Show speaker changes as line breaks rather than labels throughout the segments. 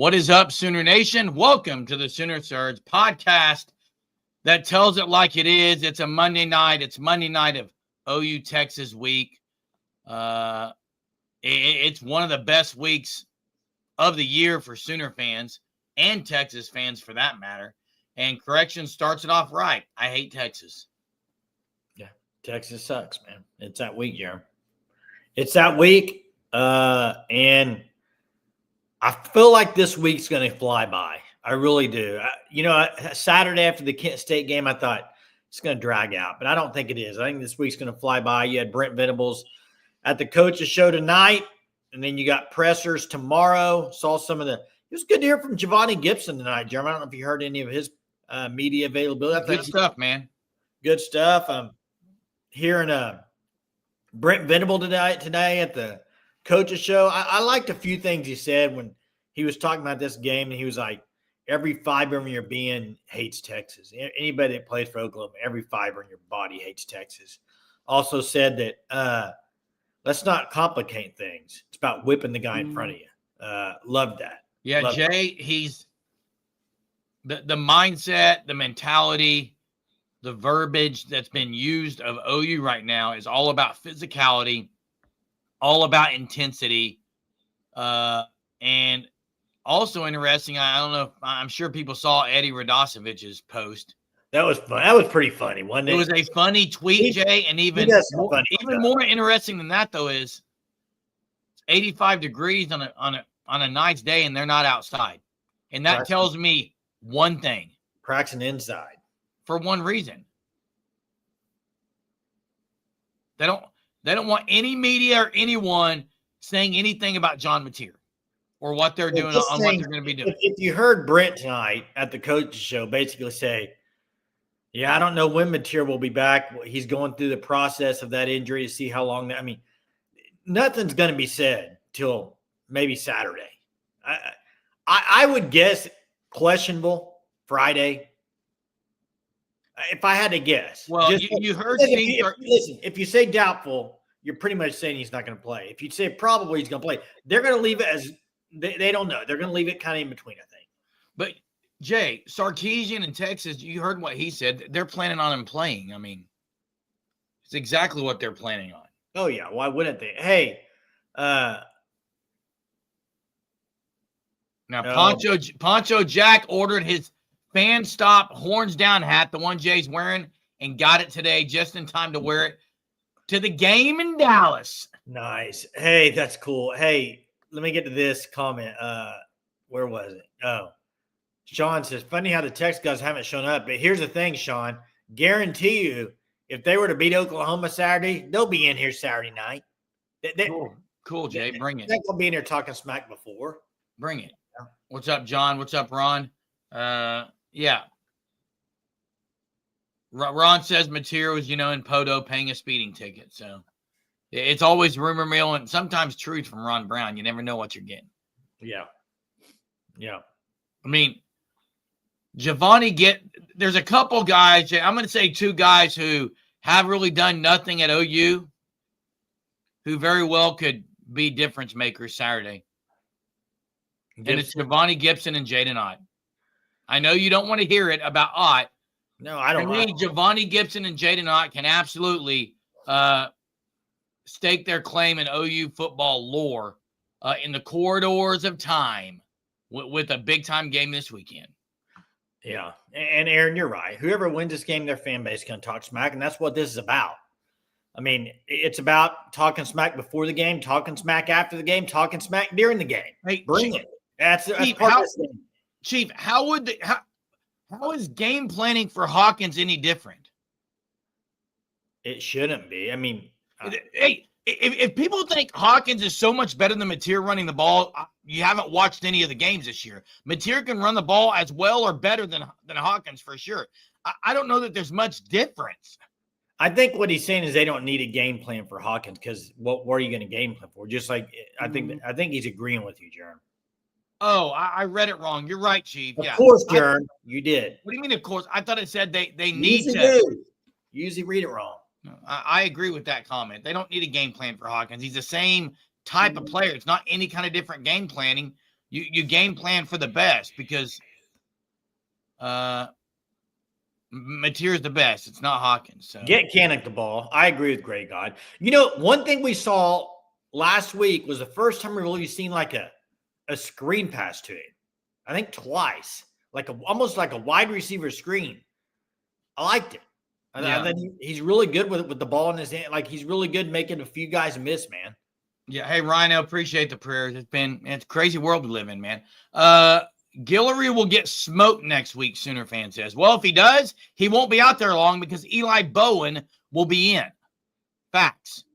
What is up, Sooner Nation? Welcome to the Sooner Surge podcast that tells it like it is. It's a Monday night. It's Monday night of OU Texas week. It's one of the best weeks of the year for Sooner fans and Texas fans for that matter. And correction starts it off right. I hate Texas.
Yeah, Texas sucks, man. It's that week, Jeremy. It's that week, and I feel like this week's going to fly by. I really do. Saturday after the Kent State game, I thought it's going to drag out, but I don't think it is. I think this week's going to fly by. You had Brent Venables at the coach's show tonight, and then you got pressers tomorrow. Saw some of the – it was good to hear from Giovanni Gibson tonight, Jeremy. I don't know if you heard any of his media availability.
Good stuff, man.
Good stuff. I'm hearing Brent Venable today at the coach's show. I liked a few things he said when he was talking about this game, and he was like, every fiber in your being hates Texas. Anybody that plays for Oklahoma, every fiber in your body hates Texas. Also said that let's not complicate things. It's about whipping the guy in front of you. Love that.
Yeah,
Love
Jay, he's the mindset, the mentality, the verbiage that's been used of OU right now is all about physicality, all about intensity, and also interesting. I don't know. I'm sure people saw Eddie Radosevich's post.
That was fun. That was pretty funny, wasn't it?
It was a funny tweet, Jay, and even more interesting than that though is it's 85 degrees on a nice day, and they're not outside, and that tells me one thing:
cracks inside.
For one reason, they don't want any media or anyone saying anything about John Mateer or what they're doing on what they're going to be doing.
If you heard Brent tonight at the coach's show basically say, yeah, I don't know when Mateer will be back. He's going through the process of that injury to see how long – nothing's going to be said till maybe Saturday. I would guess questionable Friday. If I had to guess.
Well, you heard
Steve. Listen, if you say doubtful, you're pretty much saying he's not going to play. If you say probably he's going to play, they're going to leave it as they don't know. They're going to leave it kind of in between, I think.
But, Jay, Sarkisian in Texas, you heard what he said. They're planning on him playing. It's exactly what they're planning on.
Oh, yeah. Why wouldn't they? Hey.
Now, Poncho Jack ordered his fan stop horns down hat, the one Jay's wearing, and got it today just in time to wear it to the game in Dallas.
Nice. Hey, that's cool. Hey, let me get to this comment. Where was it? Oh, Sean says, funny how the Tex guys haven't shown up. But here's the thing, Sean. Guarantee you, if they were to beat Oklahoma Saturday, they'll be in here Saturday night.
Cool, Jay. Bring it.
They'll be in here talking smack before.
Bring it. Yeah. What's up, John? What's up, Ron? Yeah. Ron says Mateer was, in Podo paying a speeding ticket. So it's always rumor mill and sometimes truth from Ron Brown. You never know what you're getting.
Yeah. Yeah.
There's a couple guys. I'm going to say two guys who have really done nothing at OU who very well could be difference makers Saturday. And it's Giovanni Gibson and Jaden Ott. I know you don't want to hear it about Ott.
No, I don't.
For me, Giovanni Gibson and Jaden Ott can absolutely stake their claim in OU football lore in the corridors of time with a big-time game this weekend.
Yeah, and Aaron, you're right. Whoever wins this game, their fan base is going to talk smack, and that's what this is about. It's about talking smack before the game, talking smack after the game, talking smack during the game.
Hey,
bring it. That's
Chief,
part of this game.
Chief, how is game planning for Hawkins any different?
It shouldn't be.
Hey, if people think Hawkins is so much better than Mateer running the ball, you haven't watched any of the games this year. Mateer can run the ball as well or better than Hawkins for sure. I don't know that there's much difference.
I think what he's saying is they don't need a game plan for Hawkins because what are you going to game plan for? Just like I think he's agreeing with you, Jeremy.
Oh, I read it wrong. You're right, Chief.
Of course, Jeremy, you did.
What do you mean, of course? I thought it said they need to.
You usually read it wrong.
I agree with that comment. They don't need a game plan for Hawkins. He's the same type of player. It's not any kind of different game planning. you game plan for the best because Mateer's the best. It's not Hawkins. So
Get Kannick the ball. I agree with Great God. You know, one thing we saw last week was the first time we really seen like a screen pass to him. I think twice, almost like a wide receiver screen. I liked it. I think he's really good with the ball in his hand. Like he's really good making a few guys miss, man.
Yeah. Hey, Rhino, appreciate the prayers. It's a crazy world we live in, man. Guillory will get smoked next week, Sooner fan says. Well, if he does, he won't be out there long because Eli Bowen will be in. Facts.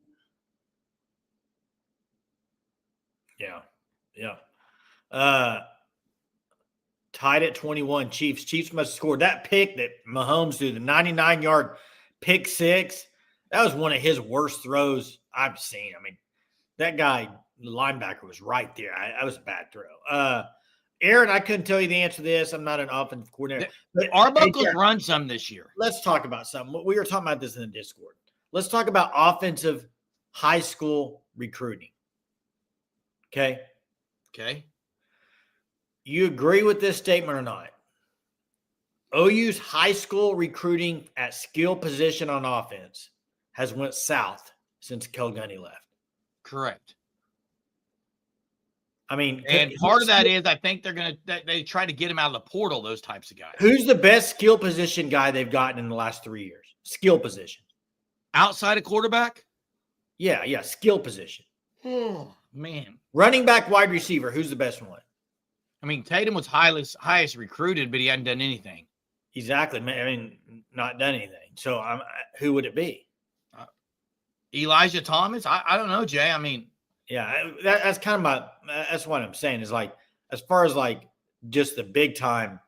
Yeah. Tied at 21. Chiefs must have scored that pick that Mahomes threw, the 99-yard pick six. That was one of his worst throws I've seen. I mean, that guy, the linebacker, was right there. That was a bad throw. Aaron, I couldn't tell you the answer to this. I'm not an offensive coordinator. But
Arbuckle's run some this year.
Let's talk about something. We were talking about this in the Discord. Let's talk about offensive high school recruiting. Okay?
Okay.
You agree with this statement or not? OU's high school recruiting at skill position on offense has went south since Kilgunny left.
Correct.
I mean,
and part of that is I think they try to get him out of the portal, those types of guys.
Who's the best skill position guy they've gotten in the last 3 years? Skill position.
Outside of quarterback?
Yeah, skill position.
Oh, man.
Running back, wide receiver, who's the best one?
I mean, Tatum was highest recruited, but he hadn't done anything.
Exactly. I mean, not done anything. So who would it be?
Elijah Thomas? I don't know, Jay. I mean,
yeah, that's kind of that's what I'm saying is like, as far as like just the big time,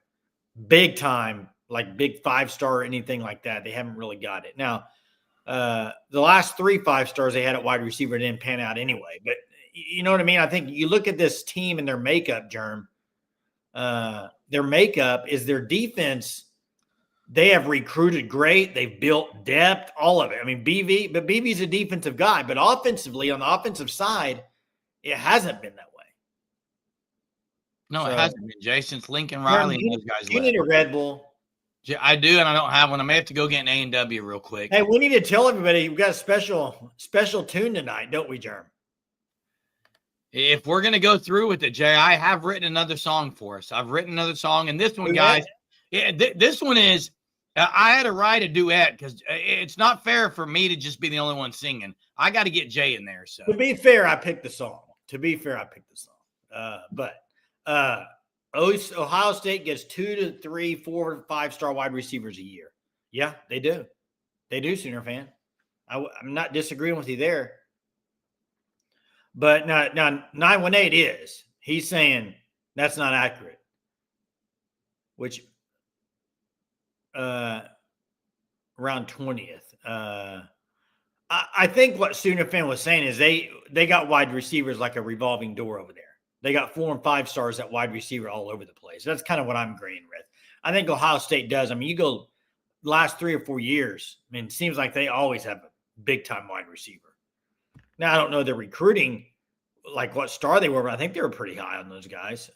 like big 5-star or anything like that, they haven't really got it. Now, the last 3 5-stars they had at wide receiver didn't pan out anyway. But you know what I mean? I think you look at this team and their makeup, Germ. Their makeup is their defense. They have recruited great. They've built depth, all of it. I mean, BV's a defensive guy, but offensively, on the offensive side, it hasn't been that way.
No, it hasn't been, Jay, since Lincoln Riley and those guys left.
You need a Red Bull.
I do, and I don't have one. I may have to go get an A&W real quick.
Hey, we need to tell everybody we've got a special tune tonight, don't we, Germ?
If we're going to go through with it, Jay, I have written another song for us. I've written another song, and this one, guys, this one is I had to write a duet because it's not fair for me to just be the only one singing. I got to get Jay in there. So
to be fair, I picked the song. But Ohio State gets 2 to 3, 4, 5-star wide receivers a year. Yeah, they do. They do, Sooner fan. I'm not disagreeing with you there. But now 918 is. He's saying that's not accurate. Which around 20th. I think what Sooner fan was saying is they got wide receivers like a revolving door over there. They got 4 and 5 stars at wide receiver all over the place. That's kind of what I'm agreeing with. I think Ohio State does. I mean, you go last 3 or 4 years, I mean, it seems like they always have a big-time wide receiver. Now, I don't know the recruiting, like what star they were, but I think they were pretty high on those guys.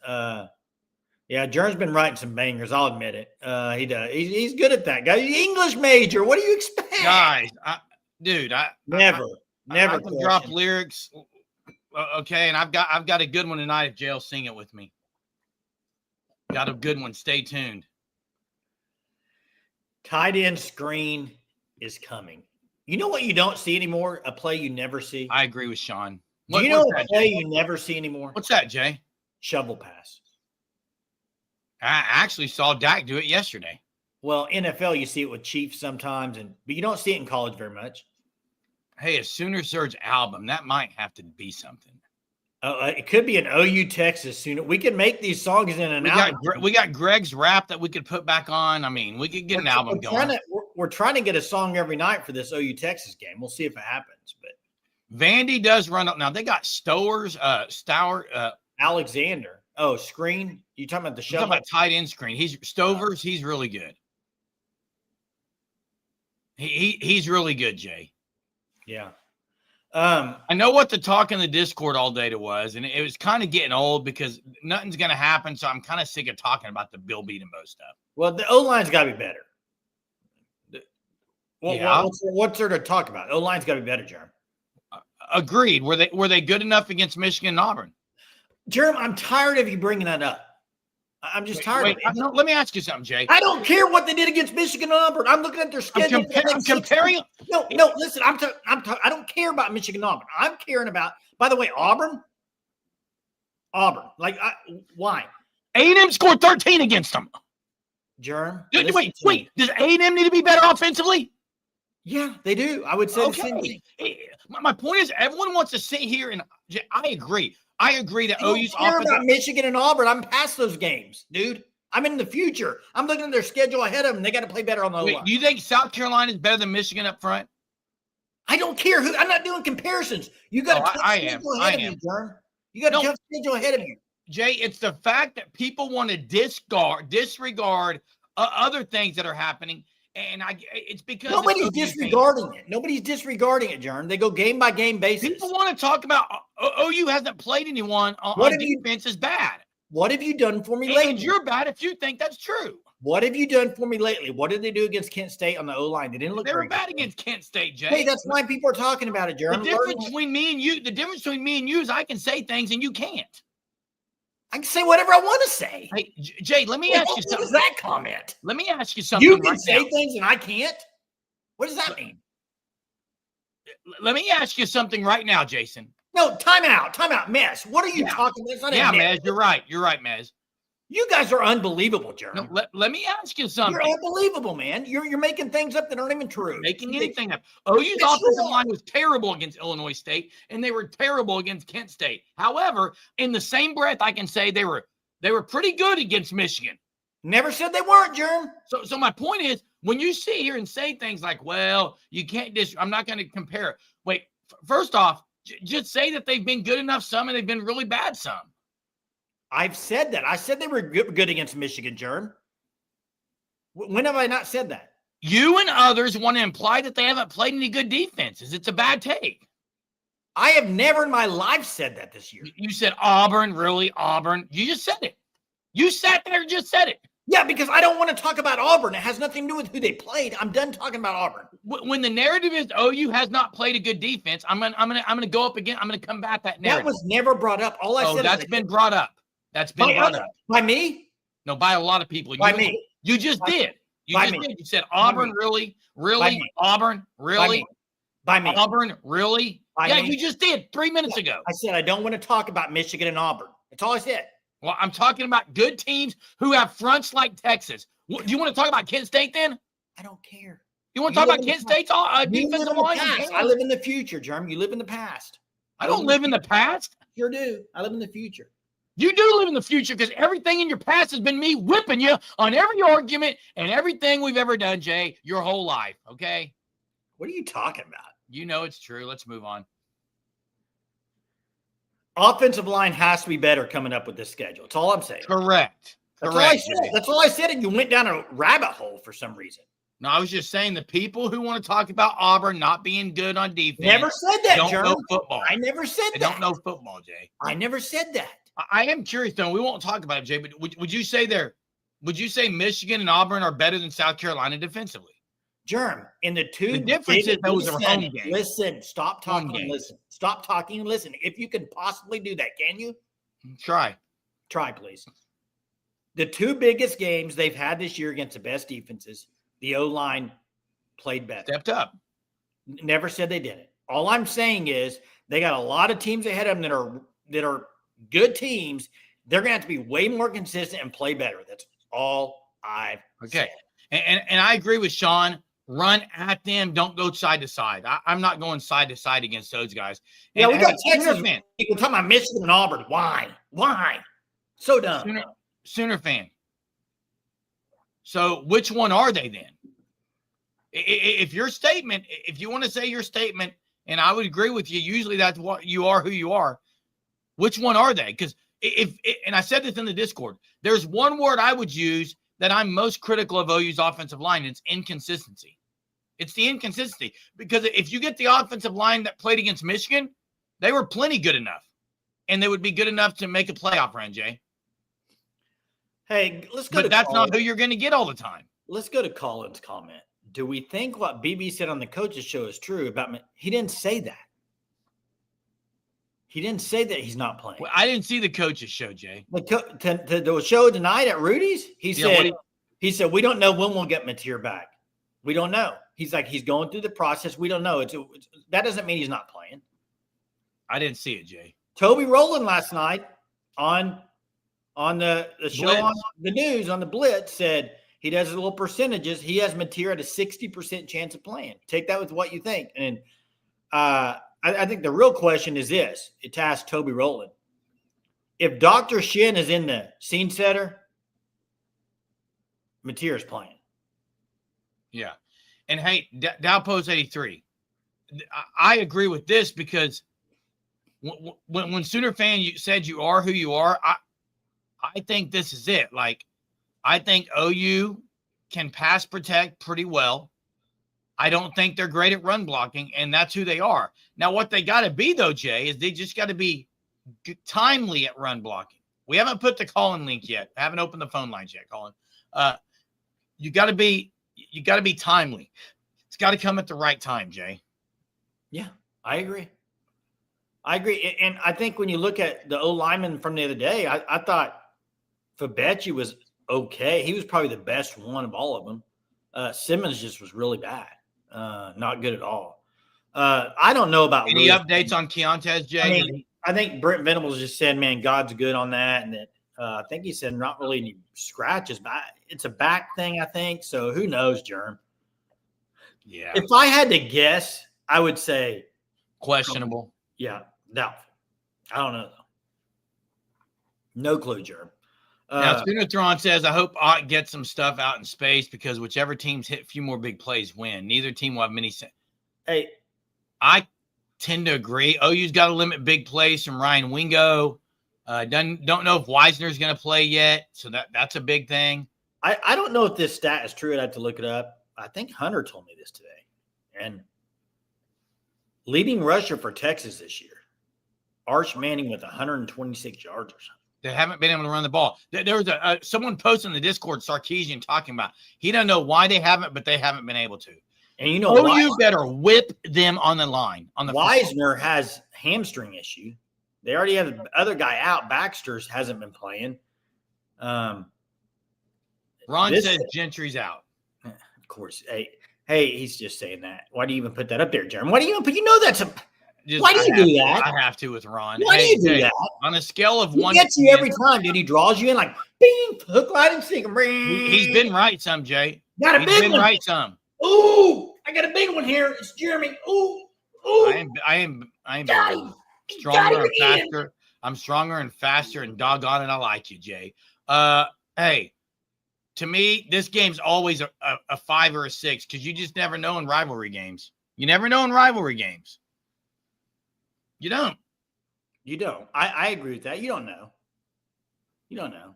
Yeah, Jern's been writing some bangers. I'll admit it. He does. He's good at that, guy. English major. What do you expect,
guys? Never
I
can drop lyrics. Okay, and I've got a good one tonight. If Jail sing it with me, got a good one. Stay tuned.
Tight end screen is coming. You know what you don't see anymore? A play you never see.
I agree with Sean.
Do you know a play you never see anymore?
What's that, Jay?
Shovel pass.
I actually saw Dak do it yesterday.
Well, NFL, you see it with Chiefs sometimes, but you don't see it in college very much.
Hey, a Sooner Surge album, that might have to be something.
It could be an OU Texas Sooner. We could make these songs in an album.
We got Greg's rap that we could put back on. I mean, we could get an album going.
We're trying to get a song every night for this OU Texas game. We'll see if it happens. But
Vandy does run up. Now, they got Stowers,
Alexander. Oh, screen? You talking about the show?
Talking about tight end screen. Stovers. He's really good. He's really good, Jay.
Yeah.
I know what the talk in the Discord all day was, and it was kind of getting old because nothing's going to happen. So I'm kind of sick of talking about the Bill Beatenbow stuff.
Well, the O-line's got to be better.
Yeah.
What's there to talk about? O-line's got to be better, Jerm.
Agreed. Were they good enough against Michigan and Auburn?
Jerm, I'm tired of you bringing that up. I'm just tired of it.
No, let me ask you something, Jay.
I don't care what they did against Michigan and Auburn. I'm looking at their schedule.
I'm comparing.
No, listen. I don't care about Michigan and Auburn. I'm caring about. By the way, Auburn. Why?
A&M scored 13 against them.
Jerm.
Wait. Does A&M need to be better offensively?
Yeah, they do. I would say the same thing.
My point is, everyone wants to sit here, and I agree. I agree that OU's
offense. About Michigan and Auburn. I'm past those games, dude. I'm in the future. I'm looking at their schedule ahead of them. They got to play better on the O-line.
Do you think South Carolina is better than Michigan up front?
I don't care who. I'm not doing comparisons. You got a tough schedule ahead of you, John. You got a tough schedule ahead of you.
Jay, it's the fact that people want to disregard other things that are happening. And it's because
nobody's disregarding it. Nobody's disregarding it, John. They go game by game basis.
People want to talk about OU hasn't played anyone on defense is bad.
What have you done for me lately?
And you're bad if you think that's true.
What have you done for me lately? What did they do against Kent State on the O-line? They didn't look.
They were bad against Kent State, Jay.
Hey, that's why people are talking about it, Jeremy.
The difference between me and you is I can say things and you can't.
I can say whatever I want to say.
Hey, Jay, let me ask you something.
What is that comment?
Let me ask you something.
You can say things and I can't? What does that mean?
Let me ask you something right now, Jason.
No, time out, Mez. What are you talking about?
Mez, you're right, Mez.
You guys are unbelievable, Jeremy.
No, let me ask you something.
You're unbelievable, man. You're making things up that aren't even true.
Making anything up. OU's offensive line was terrible against Illinois State, and they were terrible against Kent State. However, in the same breath, I can say they were pretty good against Michigan.
Never said they weren't, Jerm.
So my point is, when you sit here and say things like, well, you can't I'm not going to compare it. Wait, first off, just say that they've been good enough some and they've been really bad some.
I've said that. I said they were good against Michigan, Jerm. When have I not said that?
You and others want to imply that they haven't played any good defenses. It's a bad take.
I have never in my life said that this year.
You said Auburn, really? Auburn? You just said it. You sat there and just said it.
Yeah, because I don't want to talk about Auburn. It has nothing to do with who they played. I'm done talking about Auburn.
When the narrative is OU has not played a good defense, I'm gonna go up again. I'm gonna combat that narrative.
That was never brought up. All I said.
That's been brought up. That's been brought up
by me.
No, by a lot of people.
By me.
You just did. You just did. You said Auburn, really? Auburn, really?
By me.
Auburn, really? Yeah, you just did 3 minutes ago.
I said I don't want to talk about Michigan and Auburn. That's all I said.
Well, I'm talking about good teams who have fronts like Texas. Do you want to talk about Kent State then?
I don't care.
You want to talk about Kent State's defensive line?
I live in the future, Jeremy. You live in the past.
I don't live in the past.
Sure do. I live in the future.
You do live in the future because everything in your past has been me whipping you on every argument and everything we've ever done, Jay, your whole life, okay?
What are you talking about?
You know it's true. Let's move on.
Offensive line has to be better coming up with this schedule. That's all I'm saying.
Correct.
That's all I said, and you went down a rabbit hole for some reason.
No, I was just saying the people who want to talk about Auburn not being good on defense
never said that,
don't know football.
I never said that.
They don't know football, Jay.
I never said that.
I am curious, though. We won't talk about it, Jay, but would you say Michigan and Auburn are better than South Carolina defensively?
Germ, in the
difference is those are home games.
Listen, stop talking and listen. Stop talking and listen. If you can possibly do that, can you?
Try,
please. The two biggest games they've had this year against the best defenses, the O-line played better.
Stepped up.
Never said they didn't. All I'm saying is they got a lot of teams ahead of them that are good teams. They're going to have to be way more consistent and play better. That's all I've said.
And I agree with Sean. Run at them. Don't go side to side. I'm not going side to side against those guys.
Yeah, we got Texas fan. People talking about Michigan and Auburn. Why? So dumb.
Sooner fan. So which one are they then? If your statement, if you want to say your statement, and I would agree with you, usually that's what you are, who you are. Which one are they? Because and I said this in the Discord, there's one word I would use that I'm most critical of OU's offensive line. It's inconsistency. It's the inconsistency. Because if you get the offensive line that played against Michigan, they were plenty good enough. And they would be good enough to make a playoff run, Jay.
Hey, let's go
But that's not who you're going to get all the time.
Let's go to Colin's comment. Do we think what BB said on the coaches show is true about me? He didn't say that. He didn't say that he's not playing.
Well, I didn't see the coaches show, Jay.
The show tonight at Rudy's, he said, we don't know when we'll get Mateer back. We don't know. He's like, he's going through the process. We don't know. That doesn't mean he's not playing.
I didn't see it, Jay.
Toby Rowland last night on the show
Blitz.
on the news on the Blitz said he does little percentages. He has Mateer at a 60% chance of playing. Take that with what you think. And I think the real question is this. It asked Toby Rowland. If Dr. Shin is in the scene setter, Mateer is playing.
Yeah. And hey, Dowpost 83. I agree with this because when Sooner fan you said you are who you are, I think this is it. Like, I think OU can pass protect pretty well. I don't think they're great at run blocking, and that's who they are. Now, what they got to be, though, Jay, is they just got to be timely at run blocking. We haven't put the call-in link yet. I haven't opened the phone lines yet, Colin. You got to be timely. It's got to come at the right time, Jay.
Yeah, I agree. And I think when you look at the O-lineman from the other day, I thought Fabechi was okay. He was probably the best one of all of them. Simmons just was really bad. Not good at all. I don't know about
any updates on Keontez, Jay.
I think Brent Venables just said, man, God's good on that. And that I think he said not really any scratches, but it's a back thing, I think. So who knows, Jerm?
Yeah.
If I had to guess, I would say
questionable.
Yeah, doubtful. I don't know, though. No clue, Jerm.
Now, Spinnerthron says, I hope Ott gets some stuff out in space because whichever teams hit a few more big plays win. Neither team will have many.
Hey,
I tend to agree. OU's got to limit big plays from Ryan Wingo. Don't know if Wisner's going to play yet, so that's a big thing.
I don't know if this stat is true. I'd have to look it up. I think Hunter told me this today. And leading rusher for Texas this year, Arch Manning with 126 yards or something.
They haven't been able to run the ball. There was someone posted in the Discord, Sarkeesian, talking about he doesn't know why they haven't, but they haven't been able to.
And you know,
OU better whip them on the line. On the
Wisner has hamstring issue. They already have the other guy out. Baxter's hasn't been playing.
Ron says Gentry's out.
Of course. Hey, he's just saying that. Why do you even put that up there, Jeremy? Why do you even put? You know that's a. Why do you do that?
I have to with Ron.
Why do you do that?
On a scale of 1
he gets you every time, dude. He draws you in like, bing, hook, line, and sinker.
He's been right some, Jay.
Got a big one.
Right some.
Ooh, I got a big one here. It's Jeremy. Ooh.
I am stronger and faster. I'm stronger and faster, and doggone it, I like you, Jay. Hey, to me, this game's always a 5 or a 6 because you just never know in rivalry games. You never know in rivalry games. You don't.
You don't. I agree with that. You don't know. You don't know.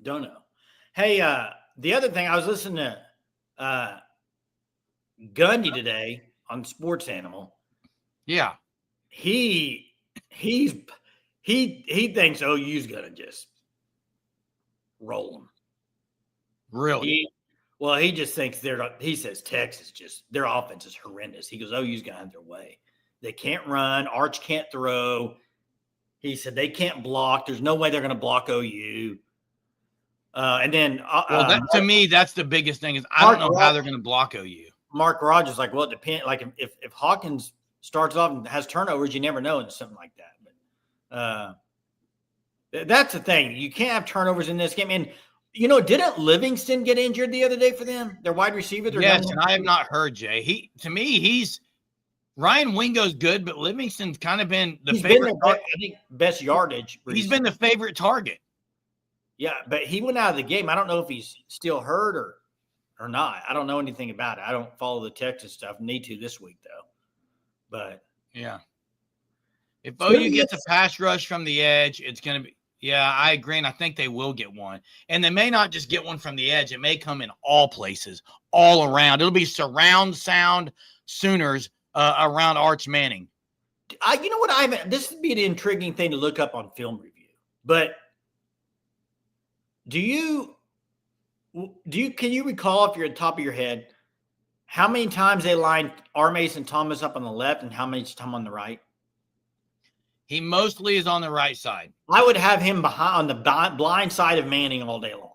Don't know. Hey, the other thing, I was listening to Gundy today on Sports Animal.
Yeah.
He thinks OU's gonna just roll them.
Really?
He just thinks he says Texas their offense is horrendous. He goes, OU's gonna have their way. They can't run. Arch can't throw. He said they can't block. There's no way they're gonna block OU. And then
to me, that's the biggest thing is I don't know how they're gonna block OU.
Mark Rogers like, well, it depends. Like if Hawkins starts off and has turnovers, you never know, and something like that. But that's the thing. You can't have turnovers in this game. And, didn't Livingston get injured the other day for them? Their wide receiver?
Yes, and I have not heard, Jay. Ryan Wingo's good, but Livingston's kind of been the favorite.
I think best yardage.
He's been the favorite target.
Yeah, but he went out of the game. I don't know if he's still hurt or not. I don't know anything about it. I don't follow the Texas stuff. Need to this week, though. But
yeah, if OU gets a pass rush from the edge, it's Yeah, I agree, and I think they will get one. And they may not just get one from the edge. It may come in all places, all around. It'll be surround sound Sooners around Arch Manning.
You know what? This would be an intriguing thing to look up on film review. But can you recall, if you're at the top of your head, how many times they lined R. Mason Thomas up on the left and how many time on the right?
He mostly is on the right side.
I would have him behind on the blind side of Manning all day long.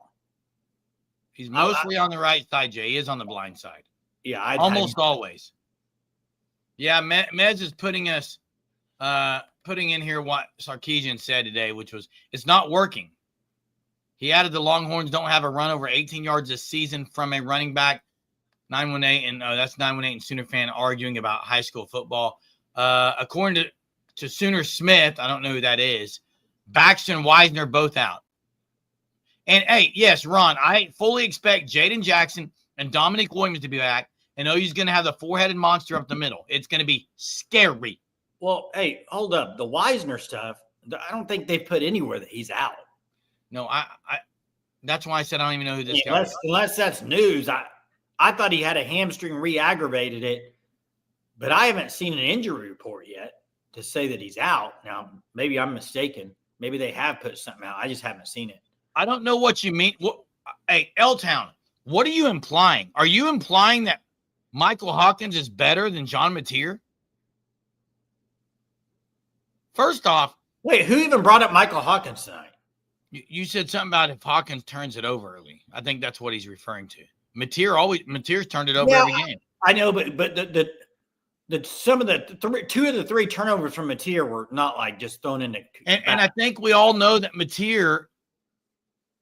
He's mostly on the right side, Jay. He is on the blind side.
Yeah,
almost always. Yeah, Mez is putting in here what Sarkisian said today, which was it's not working. He added the Longhorns don't have a run over 18 yards this season from a running back. 918, and that's 918 and Sooner fan arguing about high school football. According to Sooner Smith, I don't know who that is, Baxter and Wisner both out. And, hey, yes, Ron, I fully expect Jaden Jackson and Dominic Williams to be back, and OU's going to have the four-headed monster up the middle. It's going to be scary.
Well, hey, hold up. The Wisner stuff, I don't think they've put anywhere that he's out.
No, I that's why I said I don't even know who this guy is.
Unless that's news. I thought he had a hamstring, re-aggravated it, but I haven't seen an injury report yet to say that he's out. Now, maybe I'm mistaken. Maybe they have put something out. I just haven't seen it.
I don't know what you mean. Hey, L-Town, what are you implying? Are you implying that Michael Hawkins is better than John Mateer? First off.
Wait, who even brought up Michael Hawkins tonight?
You said something about if Hawkins turns it over early. I think that's what he's referring to. Mateer's turned it over every game.
I know, but some of two of the three turnovers from Mateer were not like just thrown in the
and I think we all know that Mateer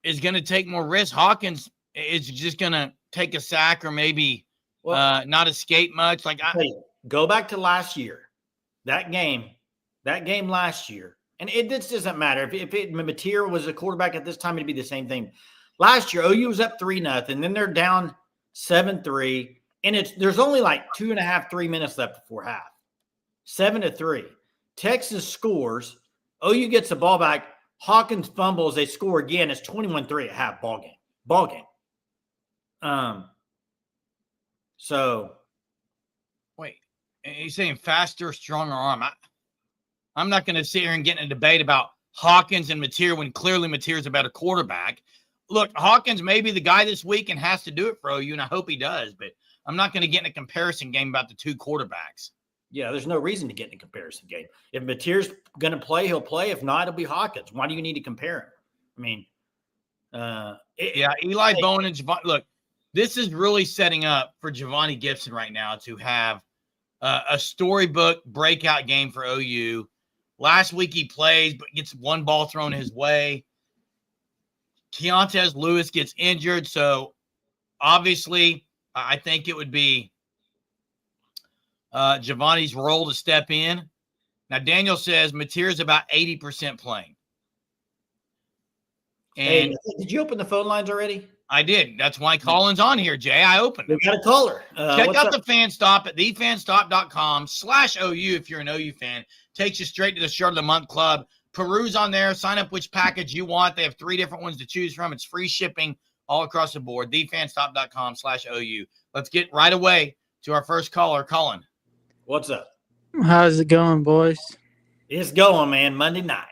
is going to take more risks. Hawkins is just going to take a sack or maybe not escape much.
Go back to last year, that game last year, and this doesn't matter if Mateer was a quarterback at this time, it'd be the same thing. Last year, OU was up 3-0, then they're down 7-3, and there's only like 2.5, 3 minutes left before half. 7-3. Texas scores. OU gets the ball back. Hawkins fumbles. They score again. It's 21-3 at half. Ball game. So.
Wait, he's saying faster, stronger arm. I'm not going to sit here and get in a debate about Hawkins and Mateer when clearly Mateer's a better quarterback. Look, Hawkins may be the guy this week and has to do it for OU, and I hope he does, but I'm not going to get in a comparison game about the two quarterbacks.
Yeah, there's no reason to get in a comparison game. If Mateer's going to play, he'll play. If not, it'll be Hawkins. Why do you need to compare him? I mean,
Eli Bowen and Javon. Look, this is really setting up for Giovanni Gibson right now to have a storybook breakout game for OU. Last week he plays, but gets one ball thrown his way. Keontez Lewis gets injured, so obviously I think it would be Giovanni's role to step in. Now, Daniel says Mateer is about 80% playing. And
hey, did you open the phone lines already?
I did. That's why Colin's on here, Jay. I opened it.
We got a caller.
Check out the fan stop at thefanstop.com/OU if you're an OU fan. Takes you straight to the Shirt of the Month Club. Peruse on there. Sign up which package you want. They have 3 different ones to choose from. It's free shipping all across the board. thefanstop.com/OU. Let's get right away to our first caller, Colin.
What's up?
How's it going, boys?
It's going, man. Monday night.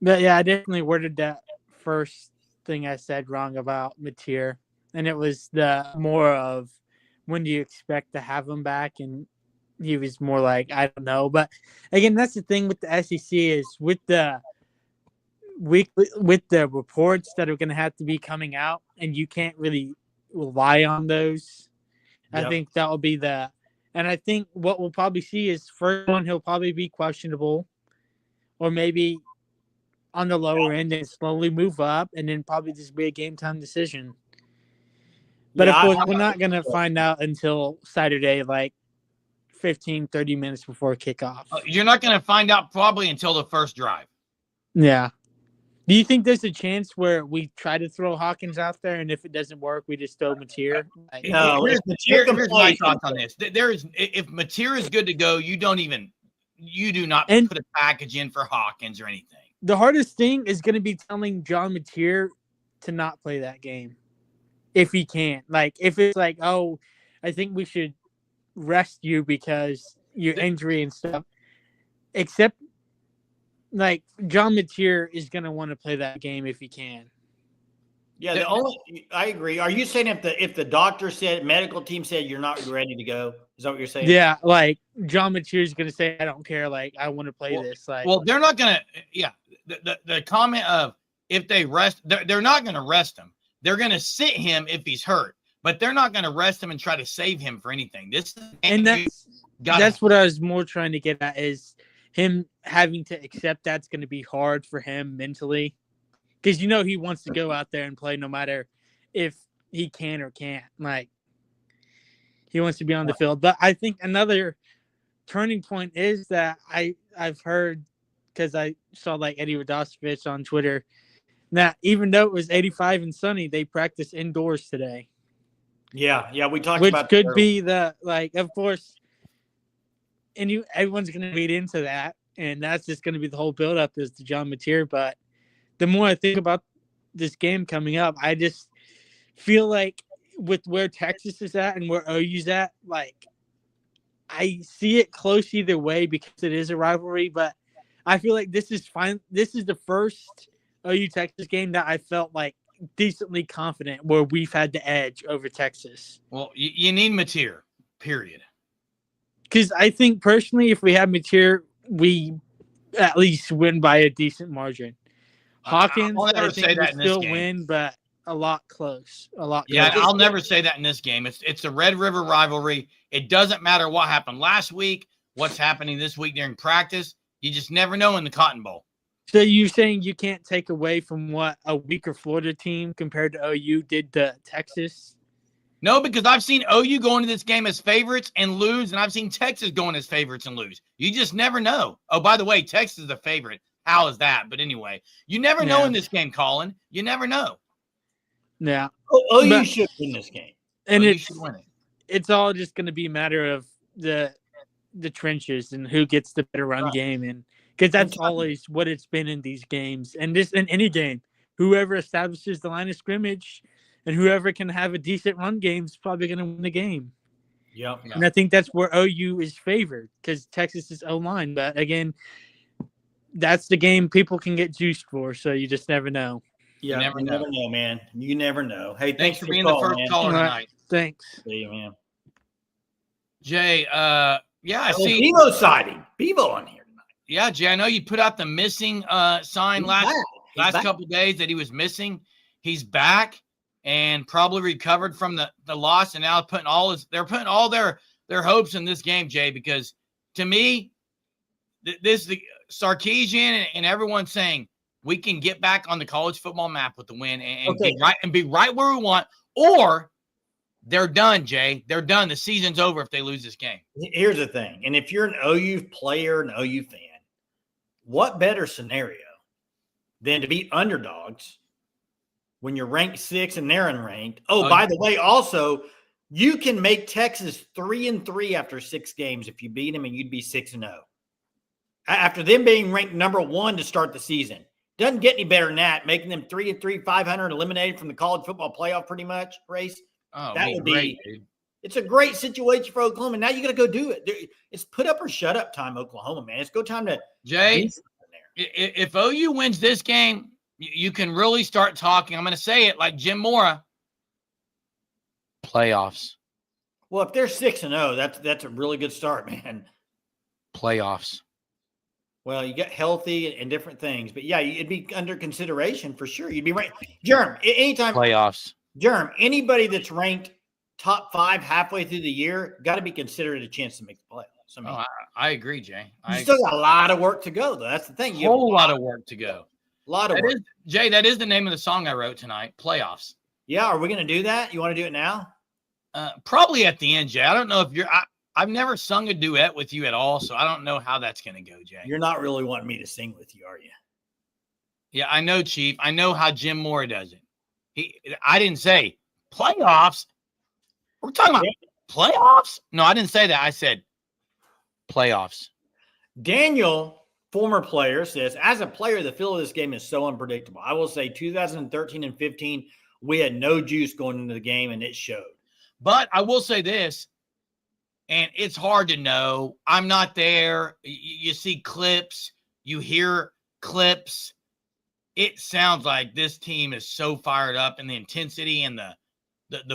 But yeah, I definitely worded that first thing I said wrong about Mateer. And it was the more of when do you expect to have him back? And he was more like, I don't know. But again, that's the thing with the SEC is with the reports that are going to have to be coming out, and you can't really rely on those. Yep. I think that will be and I think what we'll probably see is first one, he'll probably be questionable or maybe on the lower end and slowly move up and then probably just be a game time decision. But of course, we're not going to find out until Saturday, like 15, 30 minutes before kickoff.
You're not going to find out probably until the first drive.
Yeah. Do you think there's a chance where we try to throw Hawkins out there, and if it doesn't work, we just throw Mateer?
No,
here's my thoughts on this. If Mateer is good to go, you do not put a package in for Hawkins or anything.
the hardest thing is going to be telling John Mateer to not play that game if he can. Like, if it's like, oh, I think we should rest you because your injury and stuff. Except, like, John Mateer is going to want to play that game if he can.
Yeah, I agree. Are you saying if the doctor said, medical team said you're not ready to go? Is that what you're saying?
Yeah, like John Mateer is going to say, I don't care. Like, I want to play this. Like,
well, they're not going to. Yeah, the comment of if they rest, they're not going to rest him. They're going to sit him if he's hurt, but they're not going to rest him and try to save him for anything. That's
what I was more trying to get at is him having to accept that's going to be hard for him mentally. Because he wants to go out there and play no matter if he can or can't. Like, he wants to be on the field. But I think another turning point is that I've heard, because I saw like Eddie Radosevich on Twitter, that even though it was 85 and sunny, they practiced indoors today.
Yeah, we talked
which
about
could be of course, and everyone's going to read into that, and that's just going to be the whole buildup is to John Mateer. But the more I think about this game coming up, I just feel like with where Texas is at and where OU's at, like, I see it close either way because it is a rivalry, but I feel like this is fine. This is the first OU Texas game that I felt like decently confident where we've had the edge over Texas.
Well, you need Mateer, period.
Because I think personally, if we have Mateer, we at least win by a decent margin. Hawkins, I think we still win, but a lot close.
Yeah, I'll never say that in this game. It's the Red River rivalry. It doesn't matter what happened last week, what's happening this week during practice. You just never know in the Cotton Bowl.
So you're saying you can't take away from what a weaker Florida team compared to OU did to Texas?
No, because I've seen OU go into this game as favorites and lose, and I've seen Texas going as favorites and lose. You just never know. Oh, by the way, Texas is a favorite. How is that? But anyway, you never know in this game, Colin. You never know.
Yeah.
OU should win this game.
And it's all just going to be a matter of the trenches and who gets the better run game. And because that's always what it's been in these games. And this in any game, whoever establishes the line of scrimmage and whoever can have a decent run game is probably going to win the game.
Yep.
And I think that's where OU is favored because Texas is O-line. But again, that's the game people can get juiced for. So you just never know.
Yeah, you never know, man. You never know. Hey,
thanks for being the first caller tonight.
Thanks.
See you, man.
Jay, I see
Bevo sighting. Bevo on here tonight.
Yeah, Jay, I know you put out the missing sign last couple of days that he was missing. He's back and probably recovered from the loss, and now they're putting all their hopes in this game, Jay, because to me, this the Sarkisian and everyone saying we can get back on the college football map with the win and be right where we want, or they're done, Jay. They're done. The season's over if they lose this game.
Here's the thing, and if you're an OU player, an OU fan, what better scenario than to beat underdogs when you're ranked 6 and they're unranked? By the way, also, you can make Texas 3-3 after 6 games if you beat them, and you'd be 6-0. After them being ranked number 1 to start the season. Doesn't get any better than that, making them 3-3, 500, eliminated from the college football playoff pretty much, race.
Oh, that would be great, dude.
It's a great situation for Oklahoma. Now you got to go do it. It's put up or shut up time, Oklahoma, man. It's go time to
Jay. If OU wins this game, you can really start talking. I'm going to say it like Jim Mora. Playoffs.
Well, if they're 6-0, that's a really good start, man.
Playoffs.
Well, you get healthy and different things, but yeah, it'd be under consideration for sure. You'd be right, Jerm. Anytime
playoffs,
Jerm. Anybody that's ranked top 5 halfway through the year got to be considered a chance to make the playoffs. I mean,
I agree, Jay.
You still got a lot of work to go, though. That's the thing.
You have a lot of work to go.
A lot of work.
Jay, that is the name of the song I wrote tonight. Playoffs.
Yeah, are we going to do that? You want to do it now?
Probably at the end, Jay. I don't know if you're. I've never sung a duet with you at all, so I don't know how that's going to go, Jay.
You're not really wanting me to sing with you, are you?
Yeah, I know, Chief. I know how Jim Moore does it. I didn't say playoffs. We're talking about playoffs? No, I didn't say that. I said playoffs.
Daniel former player says, as a player, the feel of this game is so unpredictable. I will say 2013 and 15, we had no juice going into the game, and it showed.
But I will say this, and it's hard to know. I'm not there. You see clips, you hear clips. It sounds like this team is so fired up, and the intensity and the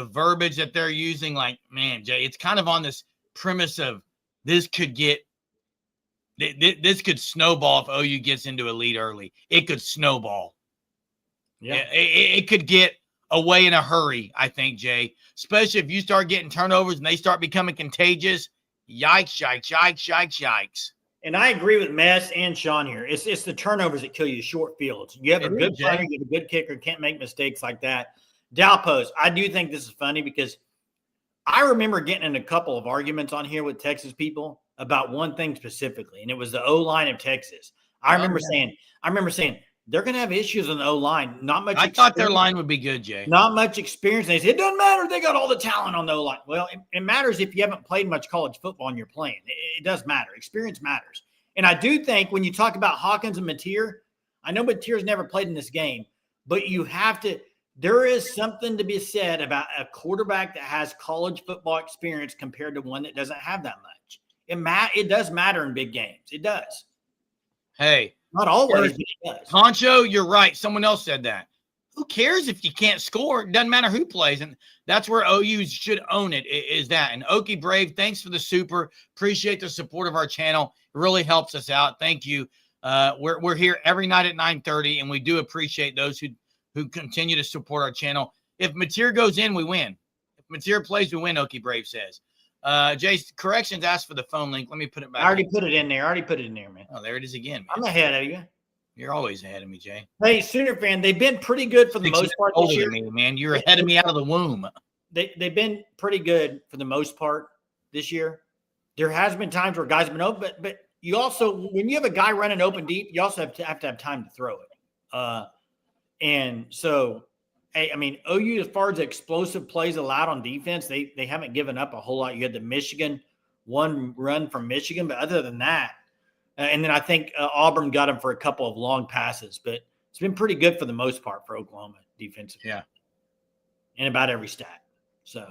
verbiage that they're using, like, man, Jay, it's kind of on this premise of this could snowball if OU gets into a lead early. It could snowball.
Yeah.
It could get away in a hurry, I think, Jay, especially if you start getting turnovers and they start becoming contagious. Yikes, yikes, yikes, yikes, yikes.
And I agree with Mess and Sean here. It's the turnovers that kill you, short fields. You have a good punter, you have a good kicker, can't make mistakes like that. Dalpost, I do think this is funny because I remember getting in a couple of arguments on here with Texas people about one thing specifically, and it was the O-line of Texas. I remember saying they're going to have issues on the O-line. Not much.
I thought their line would be good, Jay.
Not much experience. They said, it doesn't matter. They got all the talent on the O-line. Well, it matters if you haven't played much college football and you're playing. It does matter. Experience matters. And I do think when you talk about Hawkins and Mateer, I know Mateer's never played in this game, but you have to – there is something to be said about a quarterback that has college football experience compared to one that doesn't have that much. It does matter in big games. It does.
Hey.
Not always, but it does.
Poncho, you're right. Someone else said that. Who cares if you can't score? It doesn't matter who plays. And that's where OU should own it, is that. And Okie Brave, thanks for the super. Appreciate the support of our channel. It really helps us out. Thank you. We're here every night at 9:30, and we do appreciate those who continue to support our channel. If Mateer goes in, we win. If Mateer plays, we win, Okie Brave says. Jace, corrections asked for the phone link. Let me put it back.
I already put it in there. Man.
Oh, there it is again, man.
I'm ahead of you.
You're always ahead of me, Jay.
Hey, Sooner fan, they've been pretty good for the most part this year.
Me, man. You're ahead of me out of the womb.
They've been pretty good for the most part this year. There has been times where guys have been open, but you also, when you have a guy running open deep, you also have to have time to throw it. And so, hey, I mean, OU, as far as explosive plays allowed on defense, they haven't given up a whole lot. You had the Michigan, one run from Michigan, but other than that, and then I think Auburn got him for a couple of long passes, but it's been pretty good for the most part for Oklahoma defensively.
Yeah.
In about every stat. So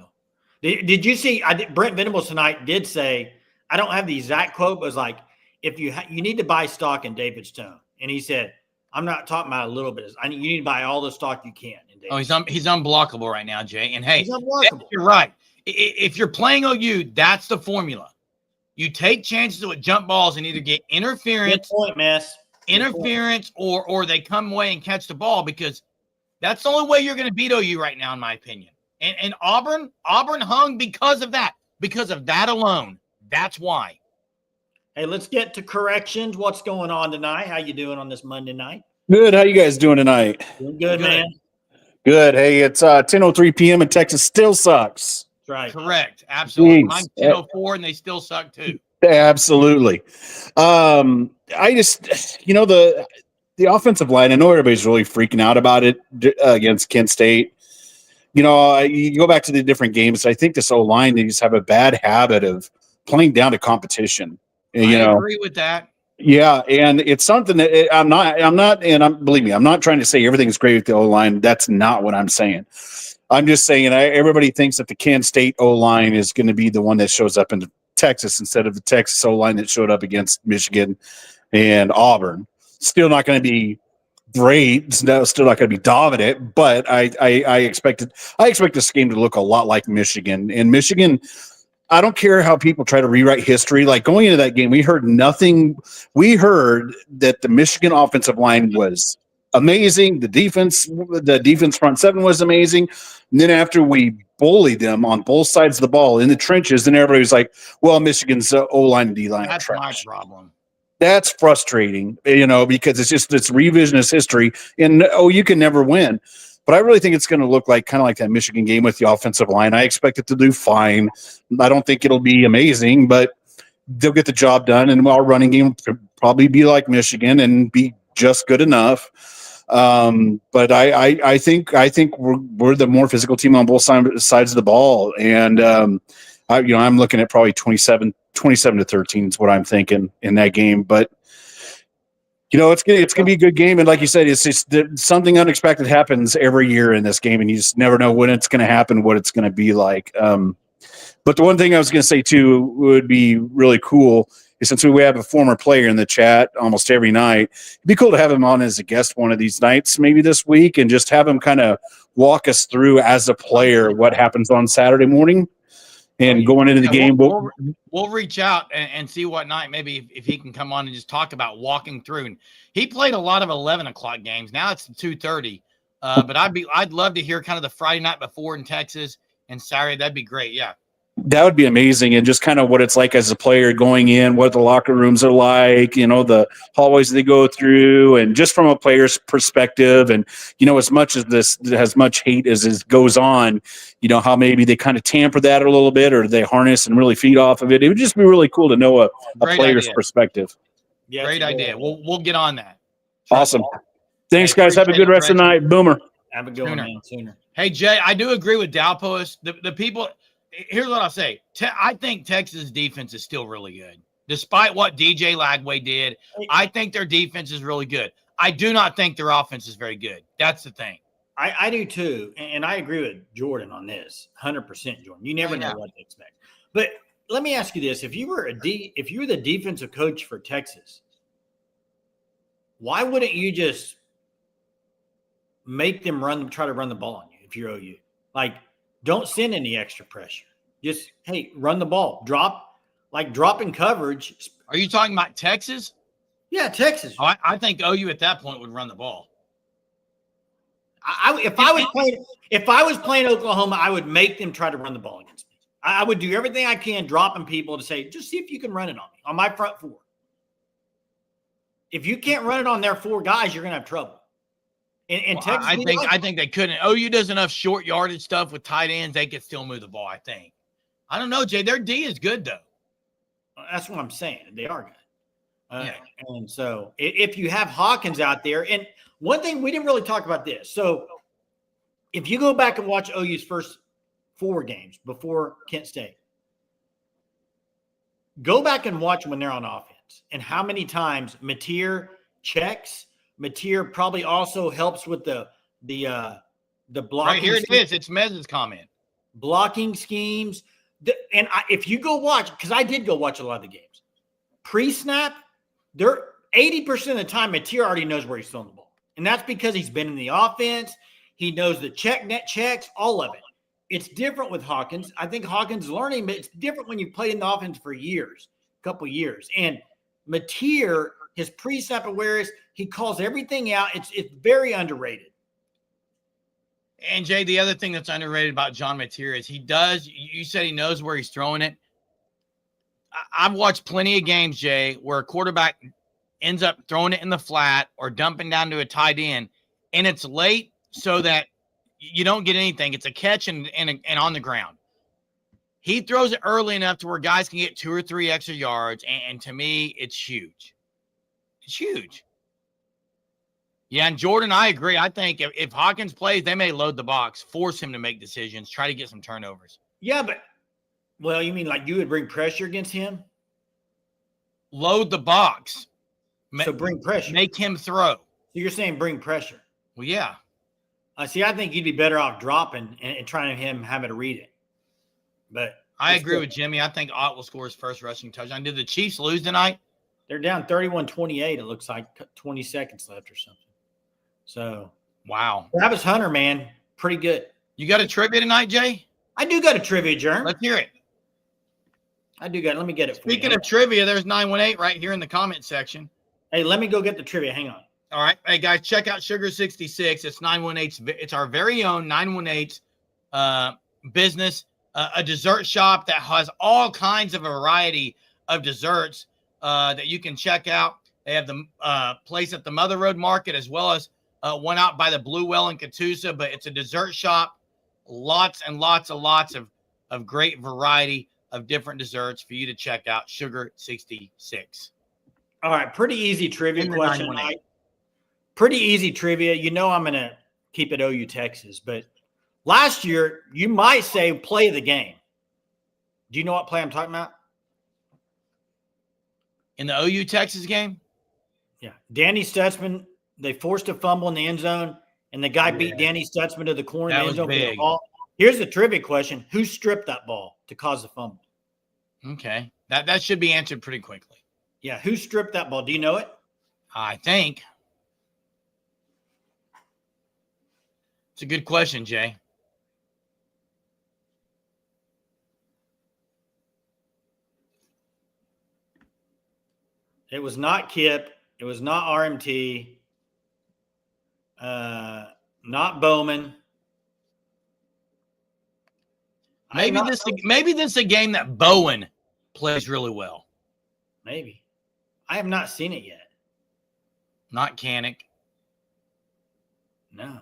did you see, Brent Venables tonight did say, I don't have the exact quote, but it was like, if you need to buy stock in David Stone. And he said, I'm not talking about a little bit. You need to buy all the stock you can.
He's unblockable right now, Jay. And hey,
you're
right. If you're playing OU, that's the formula. You take chances with jump balls and either get interference, or they come away and catch the ball, because that's the only way you're going to beat OU right now, in my opinion. And Auburn hung because of that alone. That's why.
Hey, let's get to corrections. What's going on tonight? How you doing on this Monday night?
Good. How you guys doing tonight?
Doing good, man.
Good. Hey, it's 10:03 p.m. and Texas still sucks.
That's right.
Correct. Absolutely.
Jeez.
Mine's 10:04 and they still suck too.
Absolutely. I just, the offensive line, I know everybody's really freaking out about it against Kent State. You go back to the different games. I think this O-line, they just have a bad habit of playing down to competition.
I agree with that.
Yeah, and it's something that I'm not, and believe me, I'm not trying to say everything's great with the O-line. That's not what I'm saying. I'm just saying everybody thinks that the Kent State O-line is going to be the one that shows up in Texas instead of the Texas O-line that showed up against Michigan and Auburn. Still not going to be great. Still not going to be dominant, but I expect this game to look a lot like Michigan. And Michigan, I don't care how people try to rewrite history. Like going into that game, we heard nothing. We heard that the Michigan offensive line was amazing. The defense front seven was amazing. And then after we bullied them on both sides of the ball in the trenches, then everybody was like, well, Michigan's O-line and D-line are trash.
That's my problem.
That's frustrating, because it's revisionist history. And, you can never win. But I really think it's going to look kind of like that Michigan game with the offensive line. I expect it to do fine. I don't think it'll be amazing, but they'll get the job done. And our running game will probably be like Michigan and be just good enough. But I think we're the more physical team on both sides of the ball. And, I'm looking at probably 27 to 13 is what I'm thinking in that game. But It's gonna be a good game, and like you said, it's just something unexpected happens every year in this game, and you just never know when it's going to happen, what it's going to be like. But the one thing I was going to say too would be really cool is since we have a former player in the chat almost every night, it'd be cool to have him on as a guest one of these nights, maybe this week, and just have him kind of walk us through as a player what happens on Saturday morning. And going into the game,
we'll reach out and see what night maybe if he can come on and just talk about walking through. And he played a lot of 11 o'clock games. Now it's 2:30. But I'd love to hear kind of the Friday night before in Texas and Saturday. That'd be great. Yeah.
That would be amazing, and just kind of what it's like as a player going in, what the locker rooms are like, the hallways they go through, and just from a player's perspective, and as much as this has much hate as it goes on, how maybe they kind of tamper that a little bit, or they harness and really feed off of it. It would just be really cool to know a player's perspective.
Yeah, great idea. We'll get on that.
Awesome. Thanks, guys. Have a good rest of the night. Boomer.
Have a good one, man. Sooner.
Hey, Jay, I do agree with Dalpost. The people. Here's what I'll say. I think Texas' defense is still really good. Despite what DJ Lagway did, I think their defense is really good. I do not think their offense is very good. That's the thing.
I do too. And I agree with Jordan on this. 100%, Jordan. You never know what to expect. But let me ask you this. If you were the defensive coach for Texas, why wouldn't you just make them try to run the ball on you if you're OU? Like, don't send any extra pressure. Just, hey, run the ball. Dropping coverage.
Are you talking about Texas?
Yeah, Texas.
Oh, I think OU at that point would run the ball.
If I was playing Oklahoma, I would make them try to run the ball against me. I would do everything I can, dropping people to say, just see if you can run it on me, on my front four. If you can't run it on their four guys, you're going to have trouble. And Texas,
I think they couldn't. OU does enough short yardage stuff with tight ends; they could still move the ball. I think. I don't know, Jay. Their D is good though.
That's what I'm saying. They are good. And so if you have Hawkins out there, and one thing we didn't really talk about this. So if you go back and watch OU's first 4 games before Kent State, go back and watch when they're on offense and how many times Mateer checks. Mateer probably also helps with the blocking.
Right here it is. It's Mez's comment.
Blocking schemes. If you go watch, because I did go watch a lot of the games, pre-snap, they're 80% of the time Mateer already knows where he's throwing the ball. And that's because he's been in the offense. He knows the net checks, all of it. It's different with Hawkins. I think Hawkins is learning, but it's different when you've played in the offense for years, a couple years. And Mateer, his pre-snap awareness, he calls everything out. It's very underrated.
And Jay, the other thing that's underrated about John Mateer is you said he knows where he's throwing it. I've watched plenty of games, Jay, where a quarterback ends up throwing it in the flat or dumping down to a tight end, and it's late so that you don't get anything. It's a catch and on the ground. He throws it early enough to where guys can get 2 or 3 extra yards, and to me, it's huge. It's huge. Yeah, and Jordan, I agree. I think if Hawkins plays, they may load the box, force him to make decisions, try to get some turnovers.
Yeah, well, you mean like you would bring pressure against him?
Load the box.
So bring pressure.
Make him throw.
So you're saying bring pressure.
Well, yeah.
See, I think you'd be better off dropping and trying to having to read it. But
I agree with Jimmy. I think Ott will score his first rushing touchdown. Did the Chiefs lose tonight?
They're down 31-28. It looks like 20 seconds left or something. So,
wow.
Travis Hunter, man, pretty good.
You got a trivia tonight, Jay?
I do got a trivia, Jerm.
Let's hear it.
I do got it. Let me get it for
Speaking of trivia, there's 918 right here in the comment section.
Hey, let me go get the trivia. Hang on.
All right. Hey, guys, check out Sugar 66. It's 918's. It's our very own 918's business, a dessert shop that has all kinds of variety of desserts that you can check out. They have the place at the Mother Road Market as well as one out by the Blue Well in Catoosa, but it's a dessert shop. Lots and lots of great variety of different desserts for you to check out. Sugar 66.
All right. Pretty easy trivia question tonight. Pretty easy trivia. You know I'm going to keep it OU Texas, but last year you might say play of the game. Do you know what play I'm talking about?
In the OU Texas game?
Yeah. Danny Stutzman, they forced a fumble in the end zone, and the guy beat Danny Stutzman to the corner of the end zone.
Big.
Here's the trivia question. Who stripped that ball to cause the fumble?
Okay. That should be answered pretty quickly.
Yeah. Who stripped that ball? Do you know it?
I think. It's a good question, Jay.
It was not Kip. It was not RMT. Not Bowman.
Maybe this is a game that Bowen plays really well.
Maybe. I have not seen it yet.
Not Canick.
No.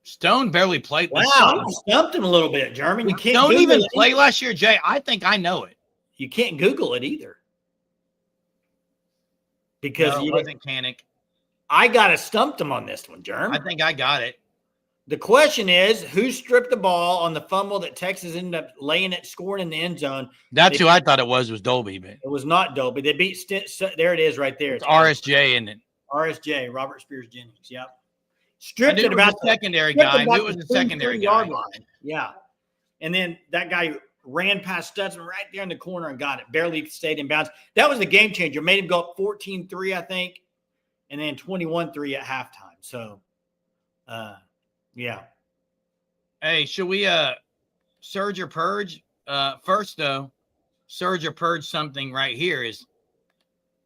Stone barely played.
Wow, you stumped him a little bit, Jeremy. You can't
don't
Google
even
it
play
either.
last year, Jay. I think I know it.
You can't Google it either. Because
No, it wasn't Canick.
I got to stump him on this one, Jeremy.
I think I got it.
The question is, who stripped the ball on the fumble that Texas ended up laying it, scoring in the end zone?
That's who I thought it was Dolby, but
It was not Dolby. They beat there it is right there.
it's RSJ, isn't it?
RSJ, Robert-Spears-Jennings. Yep.
I
Stripped
knew
it
it was
about
a secondary
stripped
guy. I
about
knew it was
the
a secondary
23-yard
guy.
line. Yeah. And then that guy ran past Stutzman right there in the corner and got it. Barely stayed in bounds. That was a game changer. Made him go up 14-3, I think, and then 21-3 at halftime. So, yeah.
Hey, should we surge or purge? First, though, surge or purge something right here is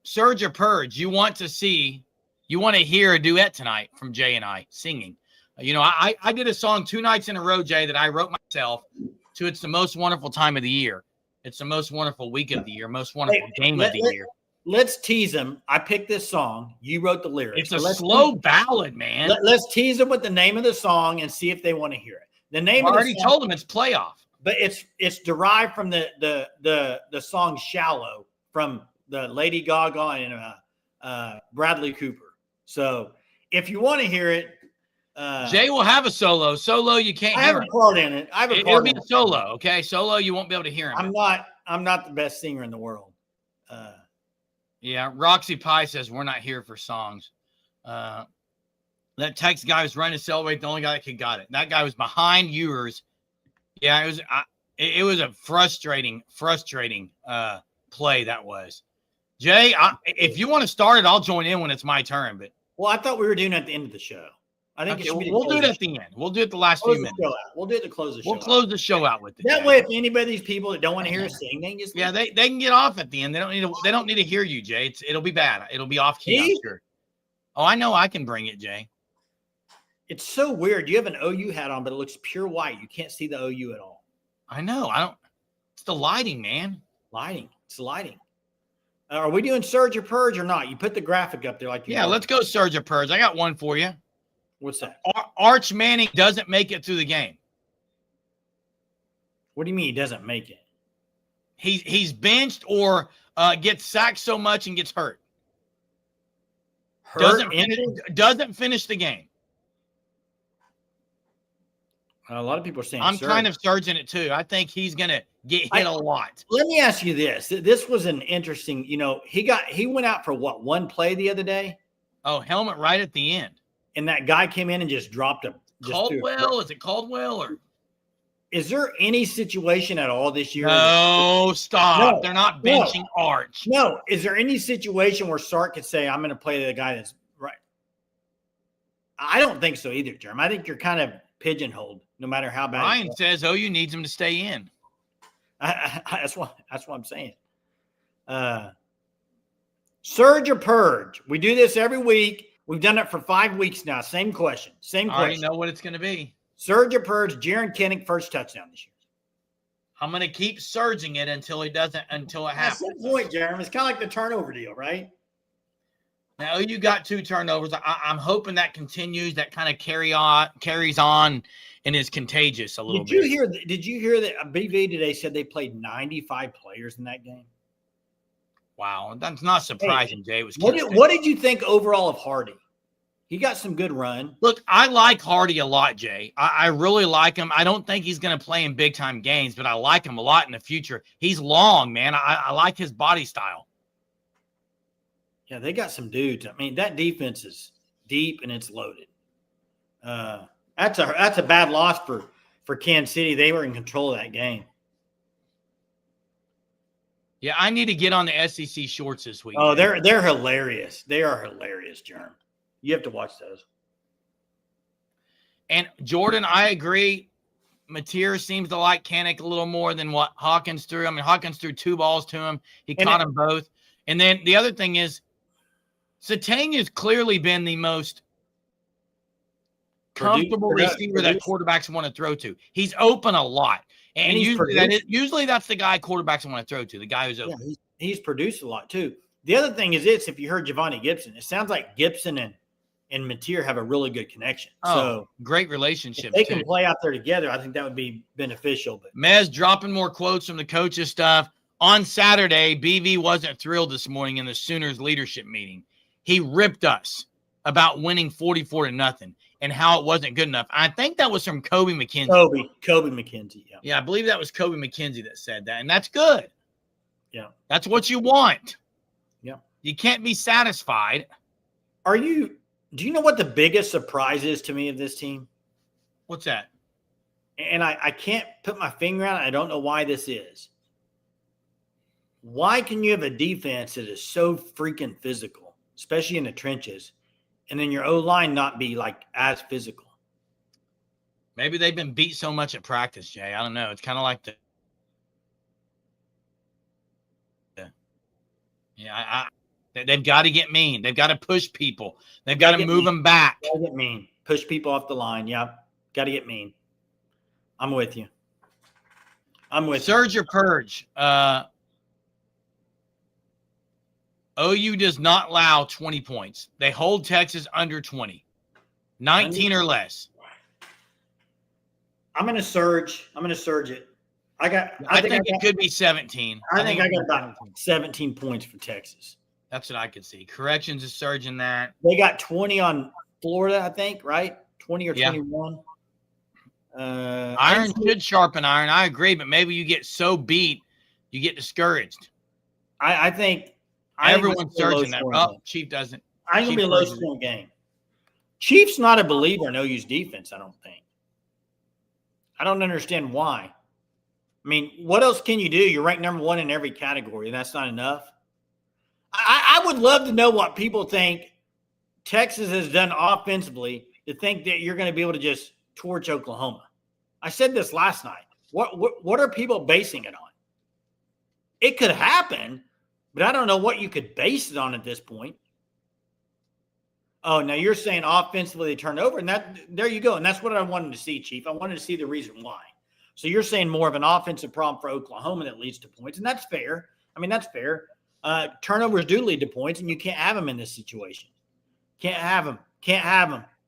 surge or purge. You want to hear a duet tonight from Jay and I singing. I did a song 2 nights in a row, Jay, that I wrote myself to It's the Most Wonderful Time of the Year. It's the most wonderful week of the year, most wonderful game of the year.
Let's tease them. I picked this song. You wrote the lyrics.
It's a slow ballad, man.
Let's tease them with the name of the song and see if they want to hear it. The name
I
of the
already
song,
told them it's playoff.
but it's derived from the song "Shallow" from the Lady Gaga and Bradley Cooper. So if you want to hear it,
Jay will have a solo. Solo, you can't
I have
hear
a
it.
part in it. I have a
It'll
part
be
in
a
it.
solo, okay? Solo, you won't be able to hear him.
I'm not the best singer in the world.
Yeah, Roxy Pie says we're not here for songs. That Tex guy was running to celebrate. The only guy that could got it. That guy was behind yours. Yeah, it was a frustrating play that was. Jay, if you want to start it, I'll join in when it's my turn. But
Well, I thought we were doing it at the end of the show. I think
okay,
it should be
we'll do it at the end. We'll do it the last few minutes.
We'll do it to close the show.
We'll close the show out with it.
That
Jay.
way, if anybody of these people that don't want to hear us sing, they can just
they can get off at the end. They don't need to hear you, Jay. It'll be bad. It'll be off key, I'm sure. Oh, I know I can bring it, Jay.
It's so weird. You have an OU hat on, but it looks pure white. You can't see the OU at all.
I know. It's the lighting, man.
Lighting. It's lighting. Are we doing surge or purge or not? You put the graphic up there like you.
Yeah, let's go surge or purge. I got one for you.
What's that?
Arch Manning doesn't make it through the game.
What do you mean he doesn't make it?
He's benched or gets sacked so much and gets hurt. Doesn't finish the game.
A lot of people are saying
I'm
surge.
kind of surging it too. I think he's gonna get hit a lot.
Let me ask you this. This was an interesting, he went out for one play the other day,
Oh, helmet right at the end.
and that guy came in and just dropped him.
Caldwell? Is it Caldwell or
Is there any situation at all this year?
no? Stop.
No,
They're not benching Arch.
No. Is there any situation where Sark could say, I'm going to play the guy that's right? I don't think so either, Jerm. I think you're kind of pigeonholed, no matter how bad.
Ryan says OU needs him to stay in.
That's what I'm saying. Surge or purge? We do this every week. We've done it for 5 weeks now. Same question.
I already know what it's going to be.
Surge or purge? Jaron Kennick first touchdown this year.
I'm going to keep surging it until it happens.
That's the point, Jeremy. It's kind of like the turnover deal, right?
Now you got 2 turnovers. I'm hoping that continues. That kind of carries on and is contagious a little bit.
Did you hear that BV today said they played 95 players in that game?
Wow, that's not surprising, Jay. It was
what did you think overall of Hardy? He got some good run.
Look, I like Hardy a lot, Jay. I really like him. I don't think he's going to play in big-time games, but I like him a lot in the future. He's long, man. I like his body style.
Yeah, they got some dudes. I mean, that defense is deep and it's loaded. That's a bad loss for Kansas City. They were in control of that game.
Yeah, I need to get on the SEC shorts this week.
Oh, they're hilarious. They are hilarious, Jerm. You have to watch those.
And Jordan, I agree. Mateer seems to like Kanik a little more than what Hawkins threw. I mean, Hawkins threw 2 balls to him. He caught them both. And then the other thing is, Satanya's clearly been the most comfortable receiver that quarterbacks want to throw to. He's open a lot. And usually that's the guy quarterbacks want to throw to, the guy who's open.
Yeah, he's produced a lot too. The other thing is this, if you heard Giovanni Gibson, it sounds like Gibson and Mateer have a really good connection.
Oh,
so
great relationship.
If they can play out there together, I think that would be beneficial. But
Mez dropping more quotes from the coaches stuff. On Saturday, BV wasn't thrilled this morning in the Sooners leadership meeting. He ripped us about winning 44-0 and how it wasn't good enough. I think that was from Kobe McKenzie.
Kobe McKenzie, yeah.
Yeah, I believe that was Kobe McKenzie that said that, and that's good.
Yeah.
That's what you want.
Yeah.
You can't be satisfied.
Do you know what the biggest surprise is to me of this team?
What's that?
And I can't put my finger on it. I don't know why this is. Why can you have a defense that is so freaking physical, especially in the trenches, and then your O-line not be like as physical?
Maybe they've been beat so much at practice, Jay. I don't know. It's kind of like they've got to get mean. They've got to push people. They've got to move them back.
Got to get mean. Push people off the line. Yeah, got to get mean. I'm with you.
Surge or purge? OU does not allow 20 points. They hold Texas under 20. 19 or less.
I'm going to surge. it.
I think it could be 17.
I think I got about 17 points for Texas.
That's what I could see. Corrections is surging that.
They got 20 on Florida, I think, right? 20 or 21.
Iron should sharpen iron. I agree, but maybe you get so beat, you get discouraged.
I think
everyone's surging that. Oh, Chief doesn't.
I think it'll be a low-scoring game. Chief's not a believer in OU's defense, I don't think. I don't understand why. I mean, what else can you do? You're ranked number 1 in every category, and that's not enough. I would love to know what people think Texas has done offensively to think that you're going to be able to just torch Oklahoma. I said this last night. What are people basing it on? It could happen, but I don't know what you could base it on at this point. Oh, now you're saying offensively they turned over, and there you go. And that's what I wanted to see, Chief. I wanted to see the reason why. So you're saying more of an offensive problem for Oklahoma that leads to points, and that's fair. I mean, that's fair. Turnovers do lead to points, and you can't have them in this situation. Can't have them. You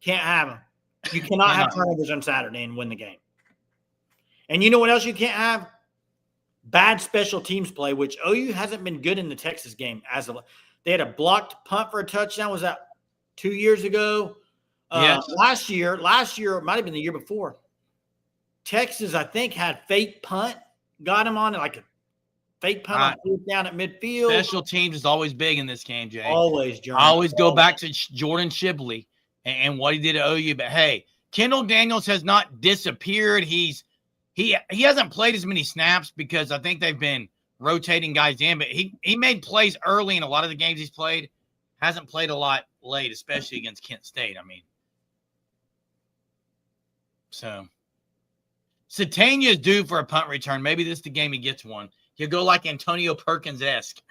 cannot have turnovers on Saturday and win the game. And you know what else you can't have? Bad special teams play, which OU hasn't been good in the Texas game. They had a blocked punt for a touchdown. Was that 2 years ago?
Yes.
Last year, it might have been the year before. Texas, I think, had fake punt. Got him on like a fake punt on fourth down at midfield.
Special teams is always big in this game, Jay.
Always, John.
I always go back to Jordan Shibley and what he did at OU. But, hey, Kendall Daniels has not disappeared. He hasn't played as many snaps because I think they've been rotating guys in. But he made plays early in a lot of the games he's played. Hasn't played a lot late, especially against Kent State. I mean, so Satania is due for a punt return. Maybe this is the game he gets one. He'll go like Antonio Perkins-esque.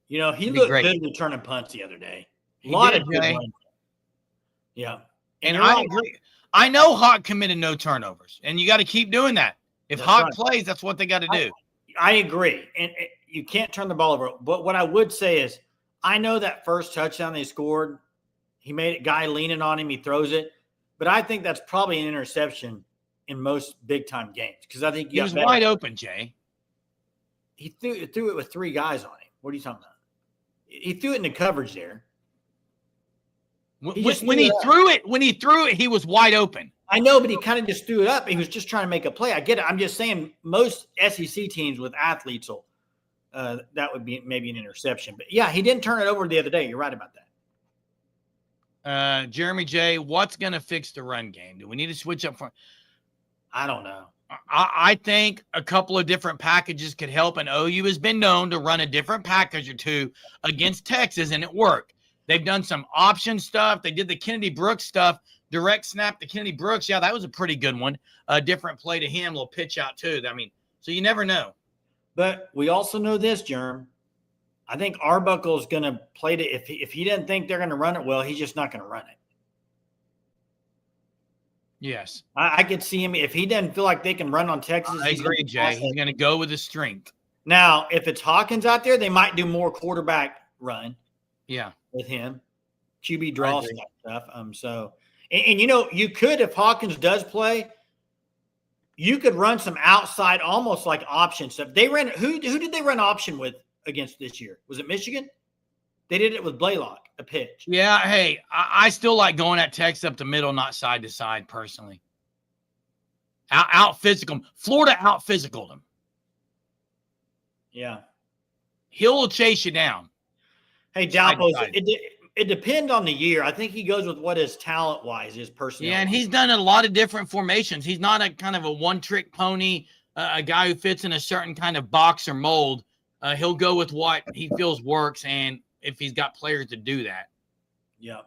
You know, he looked good returning punts the other day. A lot of good ones. Yeah.
And I agree. I know Hawk committed no turnovers, and you got to keep doing that. If Hawk plays, that's what they got to do.
I agree. And you can't turn the ball over. But what I would say is I know that first touchdown they scored, he made a guy leaning on him. He throws it. But I think that's probably an interception in most big-time games because I think
he was wide open, Jay.
He threw it with 3 guys on him. What are you talking about? He threw it in the coverage there.
When he threw it, he was wide open.
I know, but he kind of just threw it up. He was just trying to make a play. I get it. I'm just saying most SEC teams with athletes will that would be maybe an interception. But yeah, he didn't turn it over the other day. You're right about that.
Jeremy J, what's going to fix the run game? Do we need to switch up?
I don't know.
I think a couple of different packages could help, and OU has been known to run a different package or two against Texas, and it worked. They've done some option stuff. They did the Kennedy Brooks stuff, direct snap to Kennedy Brooks. Yeah, that was a pretty good one. A different play to him, little pitch out too. I mean, so you never know.
But we also know this, Germ. I think Arbuckle is going to play it. If he didn't think they're going to run it well, he's just not going to run it.
Yes.
I could see him. If he doesn't feel like they can run on Texas.
I agree, Jay. He's going to go with his strength.
Now, if it's Hawkins out there, they might do more quarterback run.
Yeah.
With him. QB draw stuff. So, and you know, you could, if Hawkins does play, you could run some outside, almost like option stuff. They ran, who did they run option with against this year? Was it Michigan? They did it with Blaylock, a pitch.
Yeah, hey, I still like going at Texas up the middle, not side to side, personally. Out physical them. Florida out physical them.
Yeah.
He'll chase you down.
Hey, Jalpo, it depends on the year. I think he goes with what his talent-wise, his personality.
Yeah, and he's done a lot of different formations. He's not a kind of a one-trick pony, a guy who fits in a certain kind of box or mold. He'll go with what he feels works, and if he's got players to do that.
Yeah.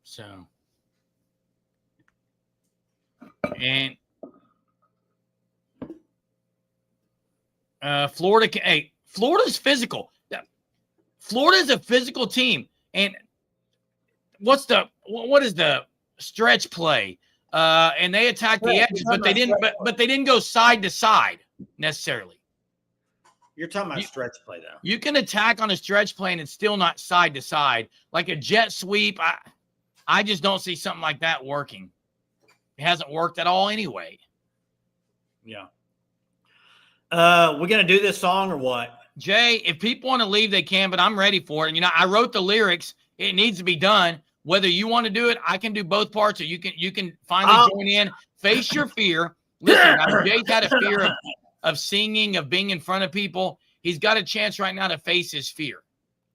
So. And Florida's physical. Florida's a physical team. And what is the stretch play? And they attacked the edges, but they didn't go side to side necessarily.
You're talking about stretch play, though.
You can attack on a stretch play and it's still not side to side. Like a jet sweep, I just don't see something like that working. It hasn't worked at all anyway.
Yeah. We're going to do this song or what?
Jay, if people want to leave, they can, but I'm ready for it. And, you know, I wrote the lyrics. It needs to be done. Whether you want to do it, I can do both parts, or you can finally join in. Face your fear. Listen, Jay's had a fear of singing, of being in front of people. He's got a chance right now to face his fear.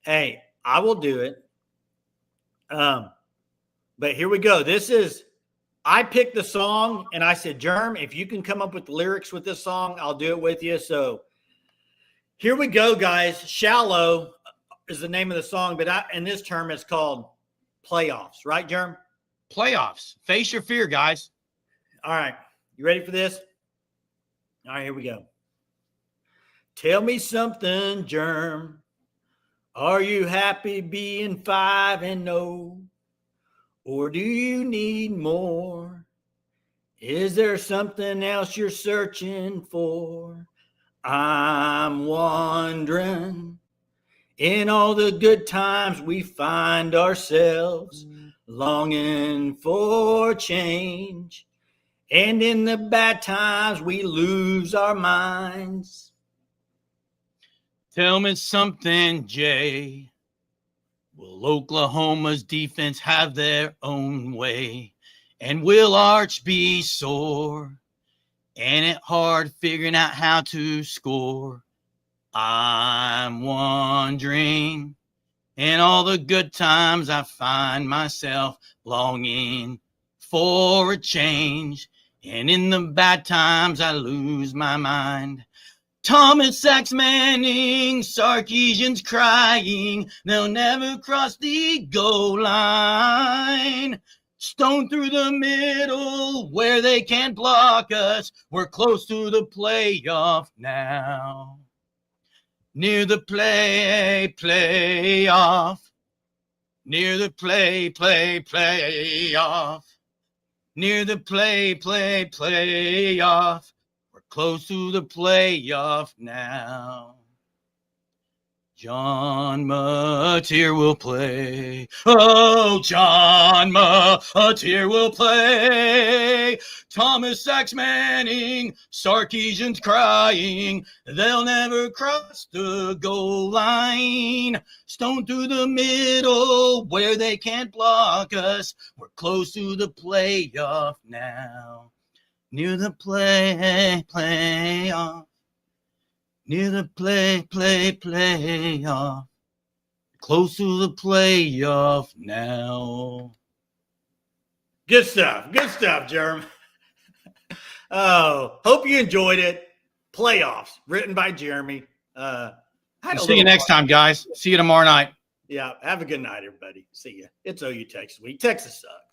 Hey, I will do it. But here we go. I picked the song, and I said, Germ, if you can come up with the lyrics with this song, I'll do it with you. So here we go, guys. Shallow is the name of the song, but in this term, it's called Playoffs. Right, Germ?
Playoffs. Face your fear, guys.
All right. You ready for this? All right, here we go. Tell me something, Germ. Are you happy being 5-0? Or do you need more? Is there something else you're searching for? I'm wondering. In all the good times we find ourselves longing for change. And in the bad times we lose our minds.
Tell me something, Jay. Will Oklahoma's defense have their own way? And will Arch be sore? And it hard figuring out how to score? I'm wondering. In all the good times I find myself longing for a change. And in the bad times I lose my mind. Thomas Sachs Manning, Sarkeesian's crying. They'll never cross the goal line. Stone through the middle where they can't block us. We're close to the playoff now. Near the playoff. Near the playoff. Near the playoff. We're close to the playoff now. John Mateer will play. Oh, John Mateer will play. Thomas Sachs Manning, Sarkeesian's crying. They'll never cross the goal line. Stone through the middle where they can't block us. We're close to the playoff now. Near the playoff. Near the playoff. Close to the playoff now.
Good stuff. Good stuff, Jeremy. Oh, hope you enjoyed it. Playoffs, written by Jeremy.
See you next time, guys. See you tomorrow night.
Yeah, have a good night, everybody. See ya. It's OU Texas Week. Texas sucks.